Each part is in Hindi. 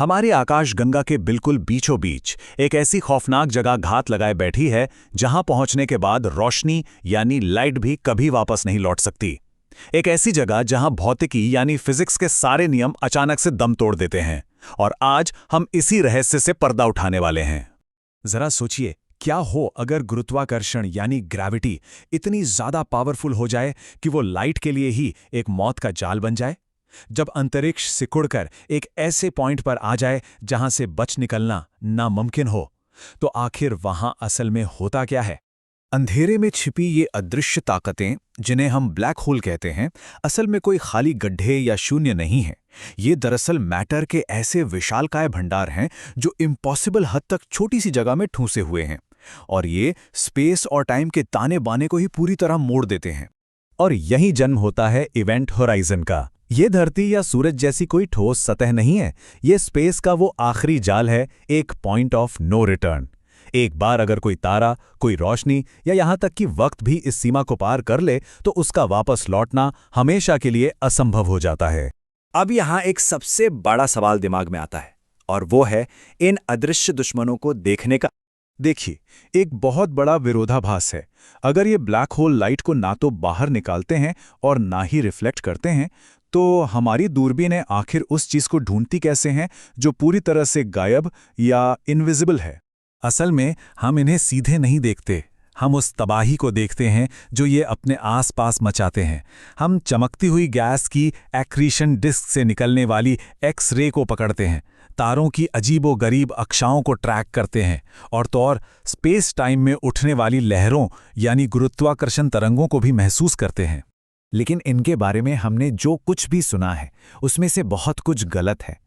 हमारी आकाशगंगा के बिल्कुल बीचों बीच एक ऐसी खौफनाक जगह घात लगाए बैठी है जहां पहुंचने के बाद रोशनी यानी लाइट भी कभी वापस नहीं लौट सकती। एक ऐसी जगह जहां भौतिकी यानी फिजिक्स के सारे नियम अचानक से दम तोड़ देते हैं। और आज हम इसी रहस्य से पर्दा उठाने वाले हैं। जरा सोचिए, क्या हो अगर गुरुत्वाकर्षण यानी ग्रेविटी इतनी ज्यादा पावरफुल हो जाए कि वो लाइट के लिए ही एक मौत का जाल बन जाए। जब अंतरिक्ष सिकुड़कर एक ऐसे पॉइंट पर आ जाए जहां से बच निकलना नामुमकिन हो, तो आखिर वहां असल में होता क्या है? अंधेरे में छिपी ये अदृश्य ताकतें, जिन्हें हम ब्लैक होल कहते हैं, असल में कोई खाली गड्ढे या शून्य नहीं है। ये दरअसल मैटर के ऐसे विशालकाय भंडार हैं जो इम्पॉसिबल हद तक छोटी सी जगह में ठूंसे हुए हैं, और ये स्पेस और टाइम के ताने बाने को ही पूरी तरह मोड़ देते हैं। और यही जन्म होता है इवेंट होराइजन का। ये धरती या सूरज जैसी कोई ठोस सतह नहीं है, ये स्पेस का वो आखिरी जाल है, एक पॉइंट ऑफ नो रिटर्न। एक बार अगर कोई तारा, कोई रोशनी या यहां तक कि वक्त भी इस सीमा को पार कर ले तो उसका वापस लौटना हमेशा के लिए असंभव हो जाता है। अब यहां एक सबसे बड़ा सवाल दिमाग में आता है, और वो है इन अदृश्य दुश्मनों को देखने का। देखिए, एक बहुत बड़ा विरोधाभास है। अगर ये ब्लैक होल लाइट को ना तो बाहर निकालते हैं और ना ही रिफ्लेक्ट करते हैं, तो हमारी दूरबीनें आखिर उस चीज को ढूंढती कैसे हैं जो पूरी तरह से गायब या इनविजिबल है? असल में हम इन्हें सीधे नहीं देखते, हम उस तबाही को देखते हैं जो ये अपने आसपास मचाते हैं। हम चमकती हुई गैस की एक्रीशन डिस्क से निकलने वाली एक्स रे को पकड़ते हैं, तारों की अजीबोगरीब अक्षाओं को ट्रैक करते हैं, और तो और स्पेस टाइम में उठने वाली लहरों यानी गुरुत्वाकर्षण तरंगों को भी महसूस करते हैं। लेकिन इनके बारे में हमने जो कुछ भी सुना है उसमें से बहुत कुछ गलत है।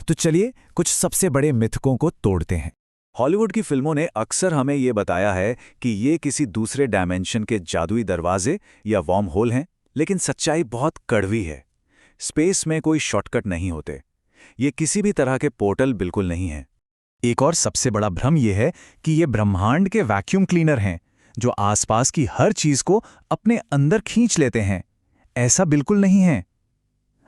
तो चलिए कुछ सबसे बड़े मिथकों को तोड़ते हैं। हॉलीवुड की फिल्मों ने अक्सर हमें ये बताया है कि ये किसी दूसरे डायमेंशन के जादुई दरवाजे या वॉर्म होल हैं, लेकिन सच्चाई बहुत कड़वी है। स्पेस में कोई शॉर्टकट नहीं होते, ये किसी भी तरह के पोर्टल बिल्कुल नहीं है। एक और सबसे बड़ा भ्रम यह है कि ये ब्रह्मांड के वैक्यूम क्लीनर हैं जो आसपास की हर चीज को अपने अंदर खींच लेते हैं। ऐसा बिल्कुल नहीं है।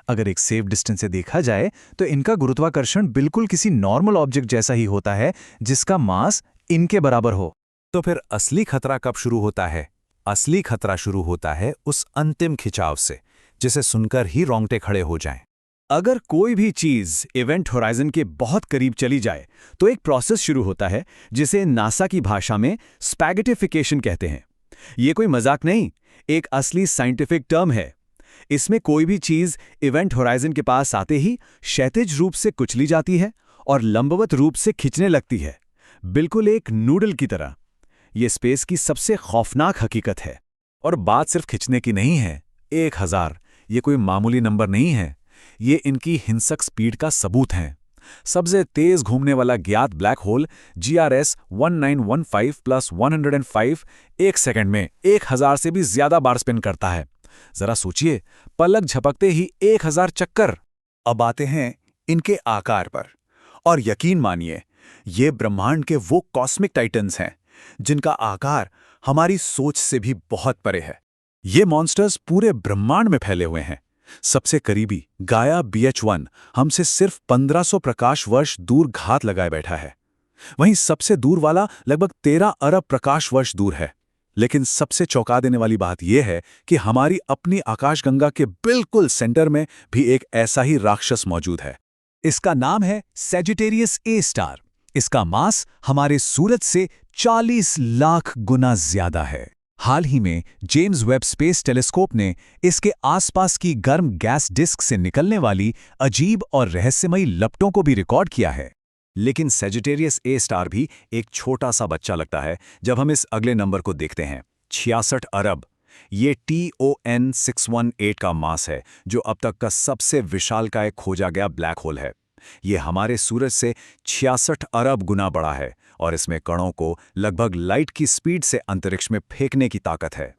अगर एक सेफ डिस्टेंस से देखा जाए तो इनका गुरुत्वाकर्षण बिल्कुल किसी नॉर्मल ऑब्जेक्ट जैसा ही होता है जिसका मास इनके बराबर हो। तो फिर असली खतरा कब शुरू होता है? असली खतरा शुरू होता है उस अंतिम खिंचाव से जिसे सुनकर ही रोंगटे खड़े हो जाएं। अगर कोई भी चीज इवेंट होराइजन के बहुत करीब चली जाए तो एक प्रोसेस शुरू होता है जिसे नासा की भाषा में स्पैगेटिफिकेशन कहते हैं। ये कोई मजाक नहीं, एक असली साइंटिफिक टर्म है। इसमें कोई भी चीज इवेंट होराइजन के पास आते ही क्षैतिज रूप से कुचली जाती है और लंबवत रूप से खिंचने लगती है, बिल्कुल एक नूडल की तरह। यह स्पेस की सबसे खौफनाक हकीकत है। और बात सिर्फ खिंचने की नहीं है, 1000 ये कोई मामूली नंबर नहीं है, ये इनकी हिंसक स्पीड का सबूत है। सबसे तेज घूमने वाला ज्ञात ब्लैक होल GRS 1915 + 105 एक सेकंड में 1000 से भी ज्यादा बार स्पिन करता है। जरा सोचिए, पलक झपकते ही 1000 चक्कर। अब आते हैं इनके आकार पर, और यकीन मानिए ये ब्रह्मांड के वो कॉस्मिक टाइटन्स हैं जिनका आकार हमारी सोच से भी बहुत परे है। ये मॉन्स्टर्स पूरे ब्रह्मांड में फैले हुए हैं। सबसे करीबी गाया BH1 हमसे सिर्फ 1500 प्रकाश वर्ष दूर घात लगाए बैठा है। वहीं सबसे दूर वाला लगभग 13 अरब प्रकाश वर्ष दूर है। लेकिन सबसे चौंका देने वाली बात यह है कि हमारी अपनी आकाशगंगा के बिल्कुल सेंटर में भी एक ऐसा ही राक्षस मौजूद है। इसका नाम है सैजिटेरियस A स्टार। इसका मास हमारे सूरज से 40 लाख गुना ज्यादा है। हाल ही में जेम्स वेब स्पेस टेलीस्कोप ने इसके आसपास की गर्म गैस डिस्क से निकलने वाली अजीब और रहस्यमयी लपटों को भी रिकॉर्ड किया है। लेकिन सैजिटेरियस A स्टार भी एक छोटा सा बच्चा लगता है जब हम इस अगले नंबर को देखते हैं, 66 अरब। ये TON 618 का मास है, जो अब तक का सबसे विशालकाय खोजा गया ब्लैक होल है। ये हमारे सूरज से 66 अरब गुना बड़ा है, और इसमें कणों को लगभग लाइट की स्पीड से अंतरिक्ष में फेंकने की ताकत है।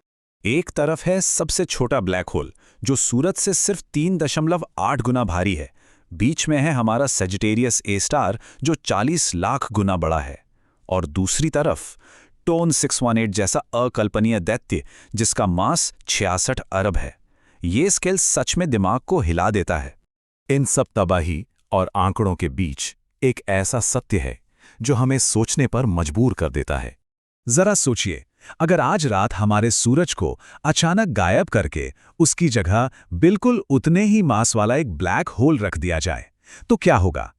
एक तरफ है सबसे छोटा ब्लैक होल जो सूरज से सिर्फ 3.8 गुना भारी है। बीच में है हमारा सैजिटेरियस A स्टार जो 40 लाख गुना बड़ा है, और दूसरी तरफ टोन 618 जैसा अकल्पनीय दैत्य जिसका मास 66 अरब है। ये स्केल सच में दिमाग को हिला देता है। इन सब तबाही और आंकड़ों के बीच एक ऐसा सत्य है जो हमें सोचने पर मजबूर कर देता है। जरा सोचिए, अगर आज रात हमारे सूरज को अचानक गायब करके उसकी जगह बिल्कुल उतने ही मास वाला एक ब्लैक होल रख दिया जाए, तो क्या होगा?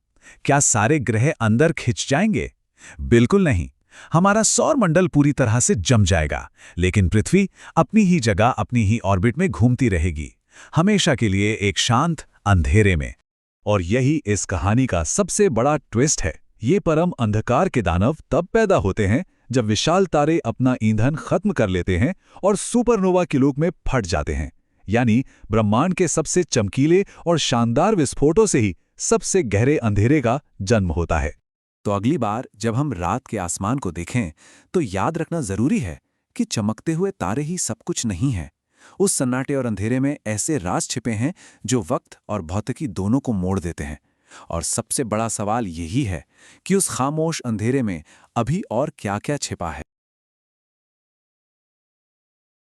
क्या सारे ग्रह अंदर खिंच जाएंगे? बिल्कुल नहीं। हमारा सौर मंडल पूरी तरह से जम जाएगा, लेकिन पृथ्वी अपनी ही जगह, अपनी ही ऑर्बिट में घूमती रहेगी, हमेशा के लिए एक शांत अंधेरे में। और यही इस कहानी का सबसे बड़ा ट्विस्ट है। ये परम अंधकार के दानव तब पैदा होते हैं जब विशाल तारे अपना ईंधन खत्म कर लेते हैं और सुपरनोवा के रूप में फट जाते हैं। यानी ब्रह्मांड के सबसे चमकीले और शानदार विस्फोटों से ही सबसे गहरे अंधेरे का जन्म होता है। तो अगली बार जब हम रात के आसमान को देखें तो याद रखना जरूरी है कि चमकते हुए तारे ही सब कुछ नहीं है। उस सन्नाटे और अंधेरे में ऐसे राज छिपे हैं जो वक्त और भौतिकी दोनों को मोड़ देते हैं। और सबसे बड़ा सवाल यही है कि उस खामोश अंधेरे में अभी और क्या-क्या छिपा है।